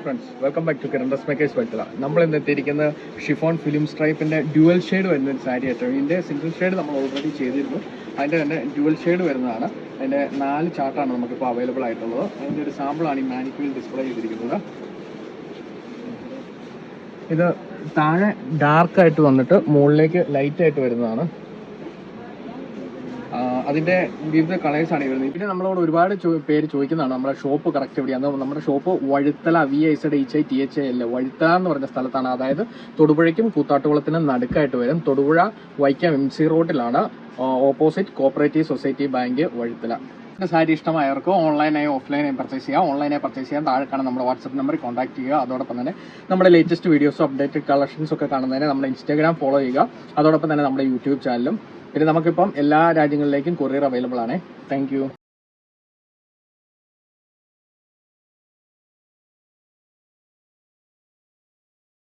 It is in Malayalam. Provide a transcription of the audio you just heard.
Friends, welcome back to Kiran dress makers Vyttila. നമ്മൾ ഇന്ന് എത്തിയിരിക്കുന്ന ഷിഫോൺ ഫിലിം സ്ട്രൈപ്പിൻ്റെ ഡ്യുവൽ ഷെയ്ഡ് വരുന്ന ഒരു സാരി ആയിട്ടാണ്. ഇതിൻ്റെ സിംഗിൾ ഷെയ്ഡ് നമ്മൾ ഓൾറെഡി ചെയ്തിരുന്നു. അതിൻ്റെ തന്നെ ഡ്യുവൽ ഷെയ്ഡ് വരുന്നതാണ്. അതിൻ്റെ 4 ചാർട്ടാണ് നമുക്കിപ്പോൾ അവൈലബിൾ ആയിട്ടുള്ളത്. അതിൻ്റെ ഒരു സാമ്പിളാണ് ഈ മാനിക്യൂറിൽ ഡിസ്പ്ലേ ചെയ്തിരിക്കുന്നത്. ഇത് താഴെ ഡാർക്കായിട്ട് വന്നിട്ട് മുകളിലേക്ക് ലൈറ്റായിട്ട് വരുന്നതാണ്. അതിൻ്റെ വിവിധ കളേഴ്സാണ് ഈ വരുന്നത്. പിന്നെ നമ്മളോട് ഒരുപാട് പേര് ചോദിക്കുന്നതാണ് നമ്മുടെ ഷോപ്പ് കറക്റ്റ് എവിടെയാണ്. നമ്മുടെ ഷോപ്പ് വഴുത്തല VIZHITHAL വഴുത്തല എന്ന് പറഞ്ഞ സ്ഥലത്താണ്. അതായത് തൊടുപുഴയ്ക്കും കൂത്താട്ടുകുളത്തിനും നടുക്കായിട്ട് വരും. തൊടുപുഴ വൈക്കം MC റോഡിലാണ്, opposite cooperative society bank Vazhuthala. Sari ഇഷ്ടമായവർക്ക് ഓൺലൈനായി ഓഫ്ലൈനായി പർച്ചേസ് ചെയ്യാം. ഓൺലൈനായി പർച്ചേസ് ചെയ്യാൻ താഴെ കാണാൻ നമ്മുടെ വാട്സപ്പ് നമ്പറിൽ കോൺടാക്ട് ചെയ്യുക. അതോടൊപ്പം തന്നെ നമ്മുടെ ലേറ്റസ്റ്റ് വീഡിയോസും അപ്ഡേറ്റഡ് കളക്ഷൻസും ഒക്കെ കാണുന്നതിന് നമ്മുടെ ഇൻസ്റ്റാഗ്രാം ഫോളോ ചെയ്യുക. അതോടൊപ്പം തന്നെ നമ്മുടെ യൂട്യൂബ് ചാനലും. പിന്നെ നമുക്കിപ്പം എല്ലാ രാജ്യങ്ങളിലേക്കും കൊറിയർ അവൈലബിൾ ആണ്. താങ്ക്